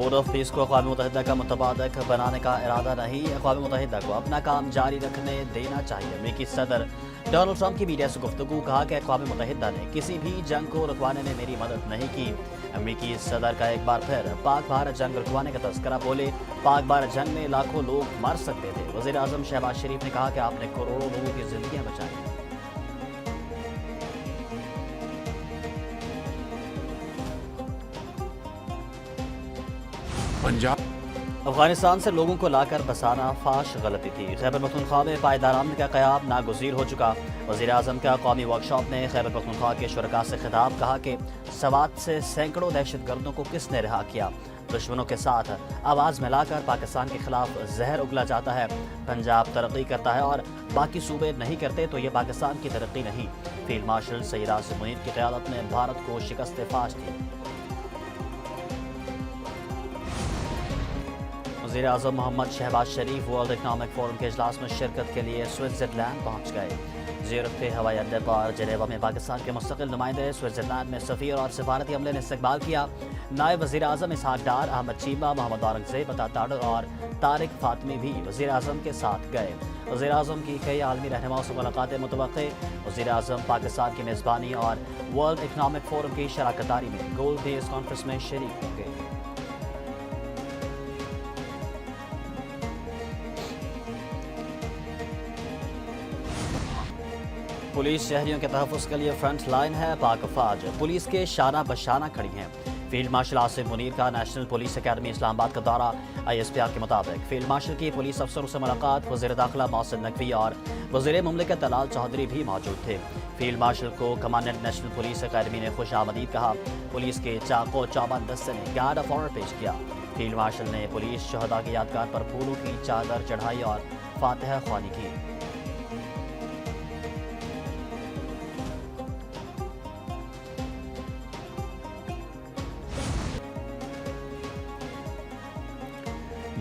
Board of peace को अक़वाम मुत्तहिदा का मुतबादक बनाने का इरादा नहीं, अक़वाम मुत्तहिदा को अपना काम जारी रखने देना चाहिए। अमरीकी सदर डोनाल्ड ट्रंप की मीडिया से गुफ्तगू, कहा कि अक़वाम मुत्तहिदा ने किसी भी जंग को रुकवाने में मेरी मदद नहीं की। अमरीकी सदर का एक बार फिर पाक भारत जंग रुकवाने का तज़किरा, बोले पाक भारत जंग में लाखों लोग मर सकते थे। वज़ीर आज़म शहबाज शरीफ ने कहा कि आपने करोड़ों लोगों की ज़िंदगियाँ बचाई। पंजाब अफगानिस्तान से लोगों को लाकर बसाना फाश गलती थी। खैबर पख्तूनख्वा में पायदार अमन का क़याम नागुज़ीर हो चुका। वज़ीर आज़म का कौमी वर्कशॉप में खैबर पख्तूनख्वा के शुरका से खिताब, कहा कि सवात से सैकड़ों दहशतगर्दों को किसने रिहा किया। दुश्मनों के साथ आवाज़ मिलाकर पाकिस्तान के खिलाफ जहर उगला जाता है। पंजाब तरक्की करता है और बाकी सूबे नहीं करते तो ये पाकिस्तान की तरक्की नहीं। फील्ड मार्शल सईद आसिम मुनीर की क़यादत में भारत को शिकस्त फाश थी। वज़ीर आज़म मोहम्मद शहबाज शरीफ वर्ल्ड इकनॉमिक फोरम के इजलास में शिरकत के लिए स्विट्ज़रलैंड पहुँच गए। ज़ीरत हवाई अड्डे पर जनेवा में पाकिस्तान के मुस्तकिल नुमाइंदे, स्विट्ज़रलैंड में सफ़ीर और सिफारती अमले ने इस्तकबाल किया। नायब वज़ीर आज़म इसहाक डार, अहमद चीमा, मोहम्मद औरंगज़ेब अताताड़ और तारिक फातमी भी वज़ीर आज़म के साथ गए। वज़ीर आज़म की कई आलमी रहनुमाओं से मुलाकातें मुतवक्के। वज़ीर आज़म पाकिस्तान की मेज़बानी और वर्ल्ड इकनॉमिक फोरम की शराकतदारी में गोल्ड बेस कॉन्फ्रेंस में शरीक होंगे। पुलिस शहरियों के तहफ़्फ़ुज़ के लिए फ्रंट लाइन है। पाक अफ़वाज पुलिस के शाना बशाना खड़ी हैं। फील्ड मार्शल आसिम मुनीर का नेशनल पुलिस अकेडमी इस्लामाबाद का दौरा। ISPR के मुताबिक फील्ड मार्शल की पुलिस अफसरों से मुलाकात। वज़ीर दाखिला मोहसिन नकवी और वज़ीर मुमलिकत दलाल चौधरी भी मौजूद थे। फील्ड मार्शल को कमांडेंट नेशनल पुलिस अकेडमी ने खुश आमदीद कहा। पुलिस के चाको चौबंद दस्ते ने गार्ड ऑफ ऑनर पेश किया। फील्ड मार्शल ने पुलिस शहदा की यादगार पर फूलों की चादर चढ़ाई और फातिहा ख्वानी की।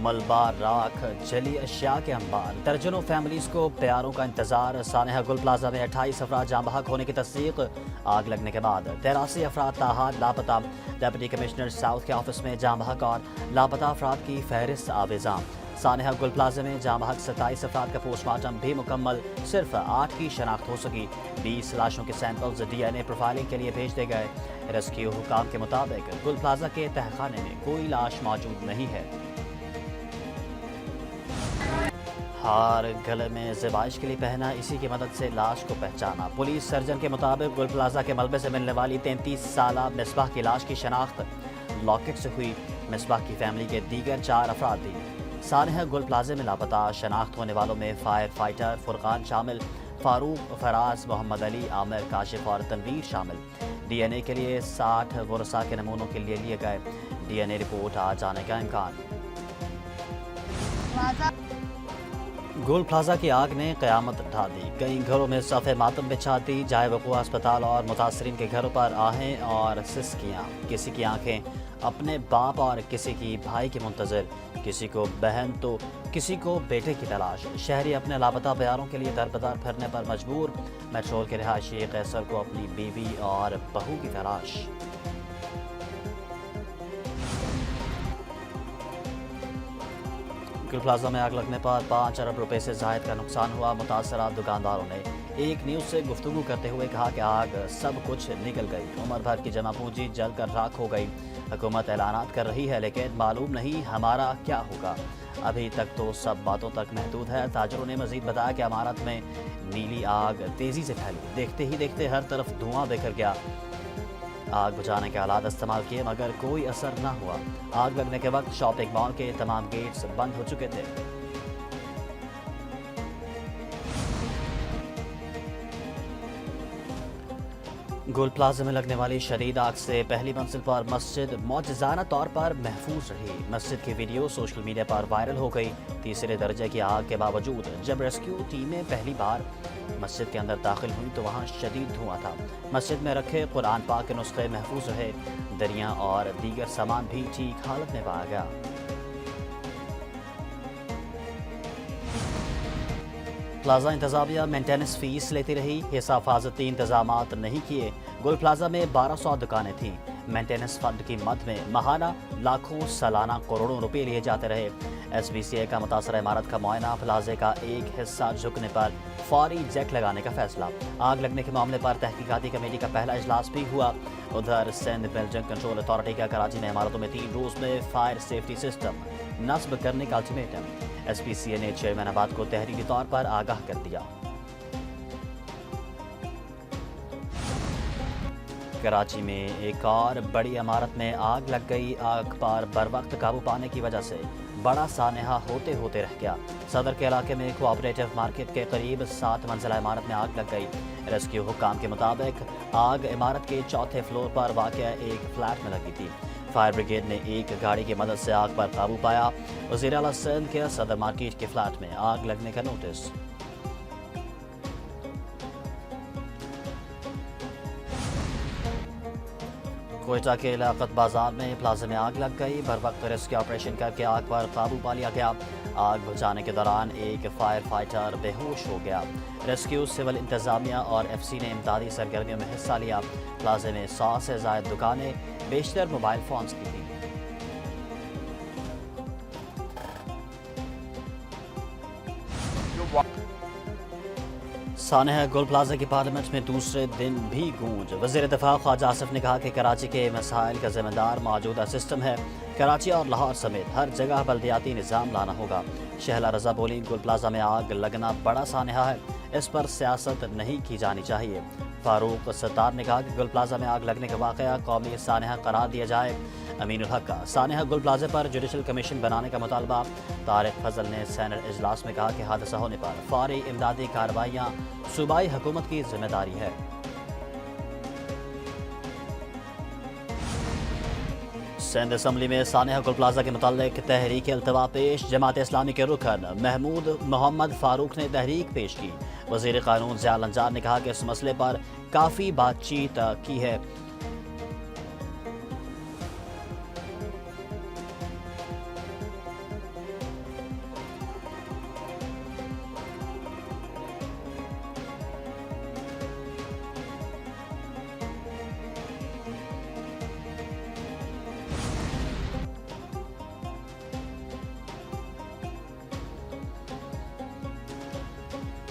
मलबा, राख, जली अशिया के अंबार, दर्जनों फैमिलीज को प्यारों का इंतजार। सानेहा गुल प्लाजा में 28 अफराद जाँ बहक होने की तस्दीक। आग लगने के बाद 83 अफराद ताहार लापता। डिप्टी कमिश्नर साउथ के ऑफिस में जाँ बहक और लापता अफराद की फहरिस्त आवेज़ां। सानेहा गुल प्लाजा में जाँ बहक 27 अफराद का पोस्टमार्टम भी मुकम्मल, सिर्फ 8 की शनाख्त हो सकी। 20 लाशों के सैंपल्स DNA प्रोफाइलिंग के लिए भेज दिए गए। रेस्क्यू हुकाम के मुताबिक गुल प्लाजा के तहखाने में कोई लाश मौजूद नहीं है। हार गले में ज़ेबाइश के लिए पहना, इसी की मदद से लाश को पहचाना। पुलिस सर्जन के मुताबिक गुल प्लाजा के मलबे से मिलने वाली 33 साला मिसबाह की लाश की शनाख्त लॉकेट से हुई। मिसबाह की फैमिली के दीगर 4 अफराद भी सानेहा गुल प्लाजे में लापता। शनाख्त होने वालों में फायर फाइटर फुरकान शामिल, फारूक, फराज, मोहम्मद अली, आमिर, काशिफ और तनवीर शामिल। DNA के लिए 60 वरसा के नमूनों के लिए गए। DNA रिपोर्ट आज आने का इम्कान। गोल प्लाजा की आग ने क़यामत ढा दी। कई घरों में सफ़े मातम बिछा दी। जाए वक़ूअ अस्पताल और मुतासरीन के घरों पर आहें और सिसकियाँ। किसी की आंखें अपने बाप और किसी की भाई की मुंतज़िर, किसी को बहन तो किसी को बेटे की तलाश। शहरी अपने लापता प्यारों के लिए दर बदर फिरने पर मजबूर। मेट्रोल के रिहायशी कैसर को अपनी बीवी और बहू की तलाश। गुल प्लाजा में आग लगने पर 5 अरब रुपए से ज़ायद का नुकसान हुआ। मुतासरा दुकानदारों ने एक न्यूज़ से गुफ्तगू करते हुए कहा कि आग सब कुछ निकल गई। उम्र भर की जमा पूंजी जलकर राख हो गई। हुकूमत ऐलानात कर रही है लेकिन मालूम नहीं हमारा क्या होगा। अभी तक तो सब बातों तक महदूद है। ताजरों ने मजीद बताया कि इमारत में नीली आग तेज़ी से फैली। देखते ही देखते हर तरफ धुआं बिखर गया। आग बुझाने के आलात इस्तेमाल किए मगर कोई असर न हुआ। आग लगने के वक्त शॉपिंग मॉल के तमाम गेट्स बंद हो चुके थे। गुल प्लाजा में लगने वाली शदीद आग से पहली मंजिल पर मस्जिद मौजज़ाना तौर पर महफूज रही। मस्जिद की वीडियो सोशल मीडिया पर वायरल हो गई। तीसरे दर्जे की आग के बावजूद जब रेस्क्यू टीमें पहली बार मस्जिद के अंदर दाखिल हुई तो वहाँ शदीद धुआं था। मस्जिद में रखे कुरान पाक के नुस्खे महफूज रहे। दरियाँ और दीगर सामान भी ठीक हालत में पाया गया। प्लाजा इंतजामिया मेंटेनेंस फीस लेती रही। हिफाजती इंतजामात नहीं किए। गुल प्लाजा में 1200 दुकानें थीं। मेंटेनेंस फंड की मद में माहाना लाखों सालाना करोड़ों रुपए लिए जाते रहे। SBCA का मुतासरा इमारत का मुआयना, प्लाजे का एक हिस्सा झुकने पर फौरी जैक लगाने का फैसला। आग लगने के मामले पर तहकीकाती कमेटी का पहला इजलास भी हुआ। उधर सिंध बिल्डिंग कंट्रोल अथॉरिटी का कराची में इमारतों में 3 रोज में फायर सेफ्टी सिस्टम नस्ब करने का अल्टीमेटम। SPCA ने चेयरमैन आबाद को तहरीरी तौर पर आगाह कर दिया। कराची में एक और बड़ी इमारत में आग लग गई। आग पर बरवक्त काबू पाने की वजह से बड़ा सानहा होते होते रह गया। सदर के इलाके में कोऑपरेटिव मार्केट के करीब 7 मंजिला इमारत में आग लग गई। रेस्क्यू हुक्काम के मुताबिक आग इमारत के 4थे फ्लोर पर वाक़या एक फ्लैट में लगी थी। फायर ब्रिगेड ने एक गाड़ी की मदद से आग पर काबू पाया। वज़ीर आला सिंध के सदर मार्केट के फ्लैट में आग लगने का नोटिस। कोयटा के लियाकत बाजार में प्लाजा में आग लग गई। बर वक्त रेस्क्यू ऑपरेशन करके आग पर काबू पा लिया गया। आग बुझाने के दौरान एक फायर फाइटर बेहोश हो गया। रेस्क्यू, सिविल इंतजामिया और FC ने इमदादी सरगर्मियों में हिस्सा लिया। प्लाजे में 100 से ज़ायद दुकानें, बेशतर मोबाइल फोन्स की थी। सानहा गुल प्लाजा की पार्लियामेंट में दूसरे दिन भी गूंज। वज़ीर दिफा ख्वाजा आसिफ ने कहा कि कराची के मसाइल का जिम्मेदार मौजूदा सिस्टम है। कराची और लाहौर समेत हर जगह बल्दियाती निज़ाम लाना होगा। शहला रजा बोली, गुल प्लाजा में आग लगना बड़ा सानहा है, इस पर सियासत नहीं की जानी चाहिए। फारूक सत्तार ने कहा कि गुल प्लाजा में आग लगने का वाक़या कौमी सानहा करार दिया जाए। अमीनुल हक का सानहा गुल प्लाजा पर जुडिशल कमीशन बनाने का मुतालबा। तारिक फजल ने सेनेट इजलास में कहा कि हादसा होने पर फौरी इमदादी कार्रवाइयाँ सूबाई हुकूमत की जिम्मेदारी है। सिंध असम्बली में सानहा गुल प्लाजा के मुताल्लिक तहरीक अल्तवा पेश। जमात इस्लामी के रुकन महमूद मोहम्मद फारूक ने तहरीक पेश की। वज़ीर कानून ज़ियाउल अंजार ने कहा कि इस मसले पर काफ़ी बातचीत की है।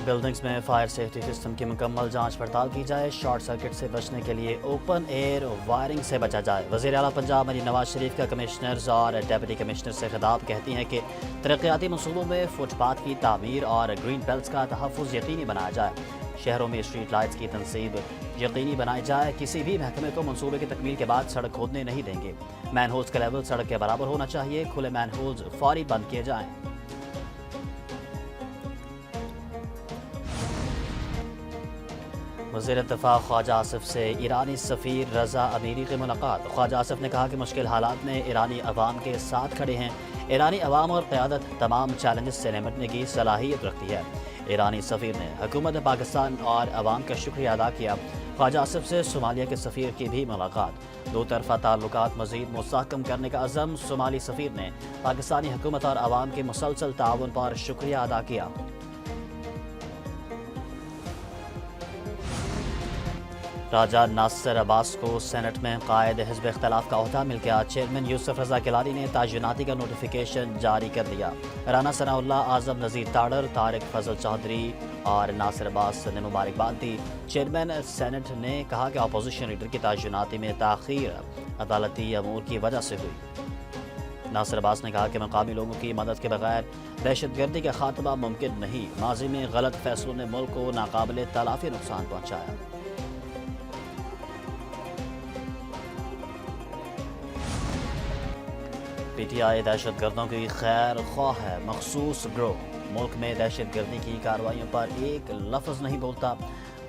बिल्डिंग्स में फायर सेफ्टी सिस्टम की मुकम्मल जांच पड़ताल की जाए। शॉर्ट सर्किट से बचने के लिए ओपन एयर वायरिंग से बचा जाए। वज़ीर आला पंजाब मलिक नवाज शरीफ का कमिश्नर्स और डेप्यूटी कमिश्नर से खिताब कहती हैं कि तरक्याती मनसूबों में फुटपाथ की तामीर और ग्रीन बेल्ट्स का तहफ़्फ़ुज़ यकीनी बनाया जाए। शहरों में स्ट्रीट लाइट्स की तनसीब यकीनी बनाई जाए। किसी भी महकमे को मनसूबे की तकमील के बाद सड़क खोदने नहीं देंगे। मैन होल्स का लेवल सड़क के बराबर होना चाहिए। खुले मैन होल्स फौरी बंद किए जाएँ। वज़ीर इत्तफ़ाक़ ख्वाजा आसिफ से ईरानी सफ़ीर रज़ा अमीरी की मुलाकात। ख्वाजा आसिफ ने कहा कि मुश्किल हालात में ईरानी अवाम के साथ खड़े हैं। ईरानी अवाम और क़यादत तमाम चैलेंजेस से निपटने की सलाहियत रखती है। ईरानी सफ़ीर ने हुकूमत पाकिस्तान और अवाम का शुक्रिया अदा किया। ख्वाजा आसिफ से सोमालिया के सफ़ीर की भी मुलाकात। दो तरफ़ा ताल्लुकात मज़ीद मुस्तहकम करने का अज़म। सोमाली सफ़ीर ने पाकिस्तानी हुकूमत और अवाम के मुसलसल ताउन पर शुक्रिया अदा किया। राजा नासिर अब्बास को सेनेट में कायद हिज़्ब इख्तिलाफ का ओहदा मिल गया। चेयरमैन यूसुफ रज़ा गिलानी ने तायुनाती का नोटिफिकेशन जारी कर दिया। राना सनाउल्लाह, आज़म नज़ीर ताड़र, तारिक फजल चौधरी और नासिर अब्बास ने मुबारकबाद दी। चेयरमैन सेनेट ने कहा कि अपोजिशन लीडर की तायुनाती में ताख़ीर अदालती अमूर की वजह से हुई। नासिर अब्बास ने कहा कि मकामी लोगों की मदद के बगैर दहशतगर्दी का खात्मा मुमकिन नहीं। माजी में गलत फैसलों ने मुल्क को नाकाबिले तलाफ़ी नुकसान पहुँचाया। PTI दहशतगर्दों की खैर ख्वाह है। मखसूस ग्रोह मुल्क में दहशतगर्दी की कार्रवाइयों पर एक लफ्ज़ नहीं बोलता।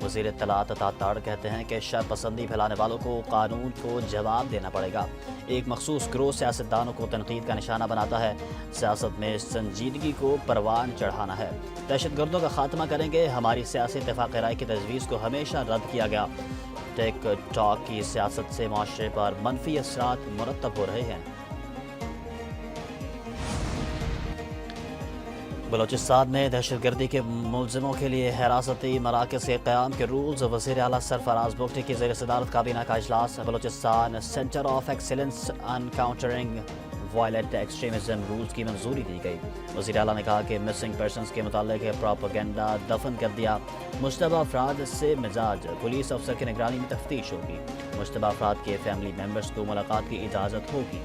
वज़ीर इत्तलात अता ताड़ कहते हैं कि शर पसंदी फैलाने वालों को कानून को जवाब देना पड़ेगा। एक मखसूस ग्रोह सियासतदानों को तनकीद का निशाना बनाता है। सियासत में संजीदगी को परवान चढ़ाना है। दहशतगर्दों का खात्मा करेंगे। हमारी सियासी इत्तेफाक राय की तजवीज़ को हमेशा रद्द किया गया। टेक टॉक की सियासत से माशरे पर मनफी असरात मुरतब हो रहे हैं। بلوچستان میں دہشت گردی کے ملزموں کے لیے حراستی مراکز کے قیام کے رولز، وزیر اعلیٰ سرفراز بگٹی کی زیر صدارت کابینہ کا اجلاس۔ Balochistan centre of excellence in countering violent extremism rules کی منظوری دی گئی۔ وزیر اعلیٰ نے کہا کہ مسنگ پرسنز کے متعلق پروپیگنڈا دفن کر دیا۔ مشتبہ افراد سے مزاج پولیس افسر کی نگرانی میں تفتیش ہوگی۔ مشتبہ افراد کے فیملی ممبرز کو ملاقات کی اجازت ہوگی۔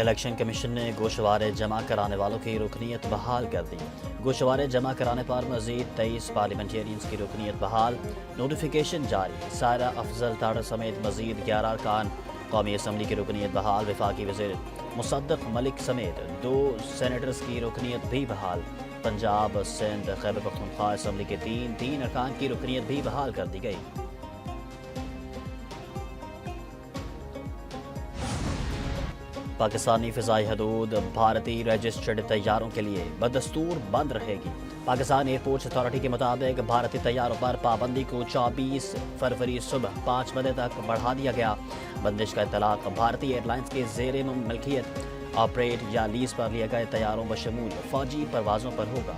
الیکشن کمیشن نے گوشوارے جمع کرانے والوں کی رکنیت بحال کر دی۔ گوشوارے جمع کرانے پر مزید 23 پارلیمنٹیرینز کی رکنیت بحال، نوٹیفیکیشن جاری۔ سائرہ افضل تاڑر سمیت مزید 11 ارکان قومی اسمبلی کی رکنیت بحال۔ وفاقی وزیر مصدق ملک سمیت 2 سینیٹرز کی رکنیت بھی بحال۔ پنجاب، سندھ، خیبر پختونخوا اسمبلی کے 3 ارکان کی رکنیت بھی بحال کر دی گئی۔ پاکستانی فضائی حدود بھارتی رجسٹرڈ طیاروں کے لیے بدستور بند رہے گی۔ پاکستان ایئرپورٹس اتھارٹی کے مطابق بھارتی طیاروں پر پابندی کو 24 فروری صبح 5 بجے تک بڑھا دیا گیا۔ بندش کا اطلاق بھارتی ایئر لائنز کے زیر ملکیت آپریٹ یا لیز پر لیے گئے طیاروں بشمول فوجی پروازوں پر ہوگا۔